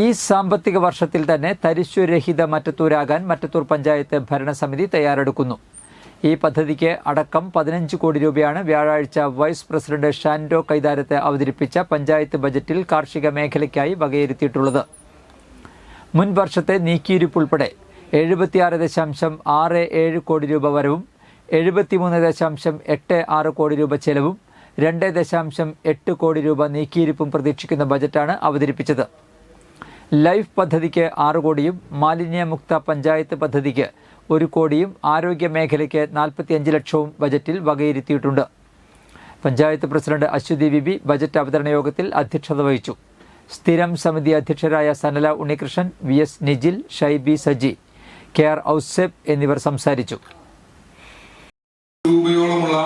ഈ സാമ്പത്തിക വർഷത്തിൽ തന്നെ തരിശുരഹിത മറ്റത്തൂരാകാൻ മറ്റത്തൂർ പഞ്ചായത്ത് ഭരണസമിതി തയ്യാറെടുക്കുന്നു. ഈ പദ്ധതിക്ക് അടക്കം 15 കോടി രൂപയാണ് വ്യാഴാഴ്ച വൈസ് പ്രസിഡന്റ് ഷാൻഡോ കൈതാരത്ത് അവതരിപ്പിച്ച പഞ്ചായത്ത് ബജറ്റിൽ കാർഷിക മേഖലയ്ക്കായി വകയിരുത്തിയിട്ടുള്ളത്. മുൻ വർഷത്തെ നീക്കിയിരിപ്പുൾപ്പെടെ 76.67 കോടി രൂപ വരവും 73.86 കോടി രൂപ ചെലവും 2.8 കോടി രൂപ നീക്കിയിരിപ്പും പ്രതീക്ഷിക്കുന്ന ബജറ്റാണ് അവതരിപ്പിച്ചത്. ലൈഫ് പദ്ധതിക്ക് 6 കോടിയും മാലിന്യമുക്ത പഞ്ചായത്ത് പദ്ധതിക്ക് 1 കോടിയും ആരോഗ്യ മേഖലയ്ക്ക് 45 ലക്ഷവും ബജറ്റിൽ വകയിരുത്തിയിട്ടുണ്ട്. പഞ്ചായത്ത് പ്രസിഡന്റ് അശ്വതി വിബി ബജറ്റ് അവതരണ യോഗത്തിൽ അധ്യക്ഷത വഹിച്ചു. സ്ഥിരം സമിതി അധ്യക്ഷരായ സനല ഉണ്ണികൃഷ്ണൻ, VS നിജിൽ, ഷൈബി സജി, KR ഔസേബ് എന്നിവർ സംസാരിച്ചു. രൂപയോളമുള്ള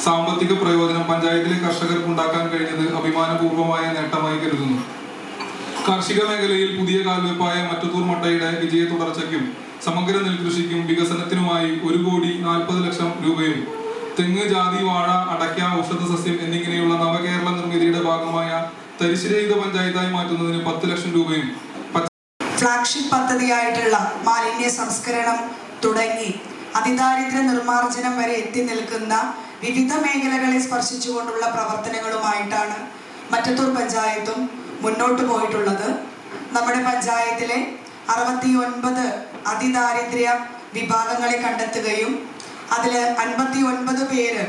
സാമ്പത്തിക പ്രയോജനം പഞ്ചായത്തിലെ കർഷകർക്ക് ഉണ്ടാക്കാൻ കഴിഞ്ഞത് അഭിമാനപൂർവമായ നേട്ടമായി കരുതുന്നു. കാർഷിക മേഖലയിൽ പുതിയ കാൽവെപ്പായ മറ്റത്തൂർ മട്ടയുടെ വിജയ തുടർച്ചയ്ക്കും സമഗ്ര നെൽകൃഷിക്കും വികസനത്തിനുമായി 1,40 ലക്ഷം രൂപയും തെങ്ങ്, ജാതി, വാഴ, അടയ്ക്ക, ഔഷധ സസ്യം എന്നിങ്ങനെയുള്ള നവകേരള നിർമ്മിതിയുടെ ഭാഗമായ തരിശുരഹിത പഞ്ചായത്തായി മാറ്റുന്നതിന് 10 ലക്ഷം രൂപയും ഫ്ലാഗ്ഷിപ്പ് പദ്ധതിയായിട്ടുള്ള മാലിന്യ സംസ്കരണം തുടങ്ങി അതിദാരിദ്ര്യ നിർമ്മാർജ്ജനം വരെ എത്തി നിൽക്കുന്ന വിവിധ മേഖലകളെ സ്പർശിച്ചുകൊണ്ടുള്ള പ്രവർത്തനങ്ങളുമായിട്ടാണ് മറ്റത്തൂർ പഞ്ചായത്തും മുന്നോട്ട് പോയിട്ടുള്ളത്. നമ്മുടെ പഞ്ചായത്തിലെ 69 അതിദാരിദ്ര്യ വിഭാഗങ്ങളെ കണ്ടെത്തുകയും അതിൽ 59 പേര്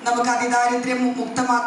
നമുക്ക് അതിദാരിദ്ര്യം മുക്തമാക്കി